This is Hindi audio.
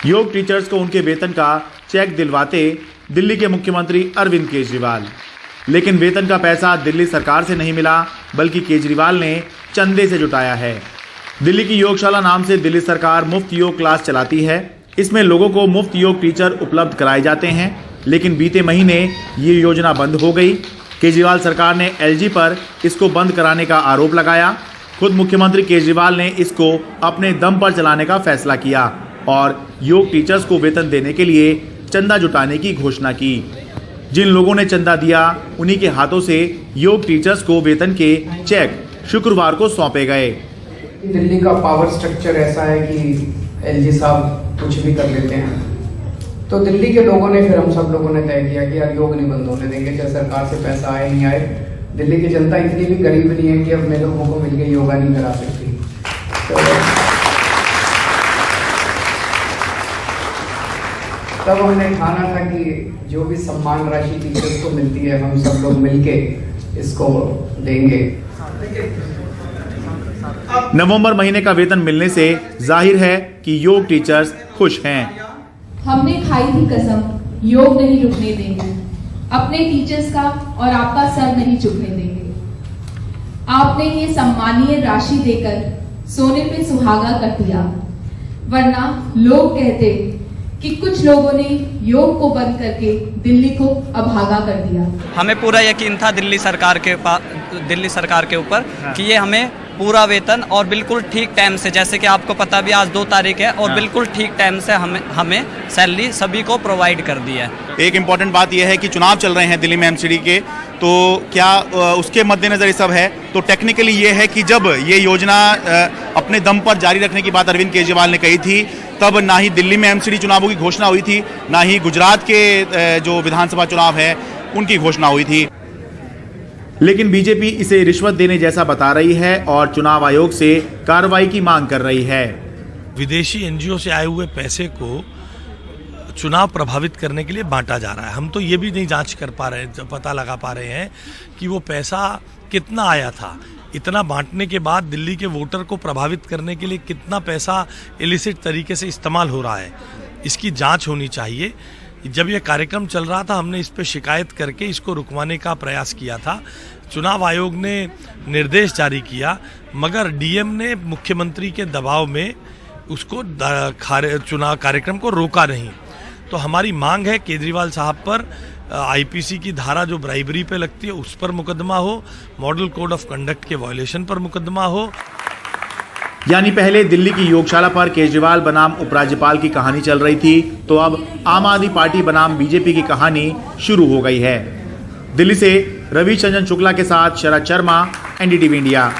योग टीचर्स को उनके वेतन का चेक दिलवाते दिल्ली के मुख्यमंत्री अरविंद केजरीवाल। लेकिन वेतन का पैसा दिल्ली सरकार से नहीं मिला, बल्कि केजरीवाल ने चंदे से जुटाया है। दिल्ली की योगशाला नाम से दिल्ली सरकार मुफ्त योग क्लास चलाती है। इसमें लोगों को मुफ्त योग टीचर उपलब्ध कराए जाते हैं, लेकिन बीते महीने ये योजना बंद हो गई। केजरीवाल सरकार ने एलजी पर इसको बंद कराने का आरोप लगाया। खुद मुख्यमंत्री केजरीवाल ने इसको अपने दम पर चलाने का फैसला किया और योग टीचर्स को वेतन देने के लिए चंदा जुटाने की घोषणा की। जिन लोगों ने चंदा दिया, उन्हीं के हाथों से योग टीचर्स को वेतन के चेक शुक्रवार को सौंपे गए। दिल्ली का पावर स्ट्रक्चर ऐसा है कि एलजी साहब कुछ भी कर लेते हैं, तो दिल्ली के लोगों ने, फिर हम सब लोगों ने तय किया कि यार योग नहीं बंद होने देंगे, चाहे सरकार से पैसा आए नहीं आए। दिल्ली की जनता इतनी भी गरीब नहीं है कि अपने लोगों को मिलकर योगा नहीं करा सकती। तब हमने ठाना था कि जो भी सम्मान राशि टीचर्स को मिलती है, हम सब लोग मिलके इसको देंगे। नवंबर महीने का वेतन मिलने से जाहिर है कि योग टीचर्स खुश हैं। हमने खाई थी कसम, योग नहीं रुकने देंगे, अपने टीचर्स का और आपका सर नहीं झुकने देंगे। आपने ये सम्मानीय राशि देकर सोने पे सुहागा कर दिया, वरना लोग कहते कि कुछ लोगों ने योग को बंद करके दिल्ली को अभागा कर दिया। हमें पूरा यकीन था दिल्ली सरकार के ऊपर कि ये हमें पूरा वेतन और बिल्कुल ठीक टाइम से, जैसे कि आपको पता भी आज 2 तारीख है, और बिल्कुल ठीक टाइम से हमें सैलरी सभी को प्रोवाइड कर दी है। एक इम्पॉर्टेंट बात यह है कि चुनाव चल रहे हैं दिल्ली में एमसीडी के, तो क्या उसके मद्देनजर ये सब है? तो टेक्निकली ये है कि जब ये योजना अपने दम पर जारी रखने की बात अरविंद केजरीवाल ने कही थी, तब ना ही दिल्ली में एमसीडी चुनावों की घोषणा हुई थी, ना ही गुजरात के जो विधानसभा चुनाव है उनकी घोषणा हुई थी। लेकिन बीजेपी इसे रिश्वत देने जैसा बता रही है और चुनाव आयोग से कार्रवाई की मांग कर रही है। विदेशी एनजीओ से आए हुए पैसे को चुनाव प्रभावित करने के लिए बांटा जा रहा है। हम तो ये भी नहीं जांच कर पा रहे, पता लगा पा रहे हैं कि वो पैसा कितना आया था। इतना बांटने के बाद दिल्ली के वोटर को प्रभावित करने के लिए कितना पैसा इलिसिट तरीके से इस्तेमाल हो रहा है, इसकी जांच होनी चाहिए। जब ये कार्यक्रम चल रहा था, हमने इस पे शिकायत करके इसको रुकवाने का प्रयास किया था। चुनाव आयोग ने निर्देश जारी किया, मगर डीएम ने मुख्यमंत्री के दबाव में उसको चुनाव कार्यक्रम को रोका नहीं। तो हमारी मांग है केजरीवाल साहब पर आईपीसी की धारा जो ब्राइबरी पे लगती है उस पर मुकदमा हो, मॉडल कोड ऑफ कंडक्ट के वायलेशन पर मुकदमा हो। यानी पहले दिल्ली की योगशाला पर केजरीवाल बनाम उपराज्यपाल की कहानी चल रही थी, तो अब आम आदमी पार्टी बनाम बीजेपी की कहानी शुरू हो गई है। दिल्ली से रवि चंद्रन शुक्ला के साथ शरद शर्मा, एनडीटीवी इंडिया।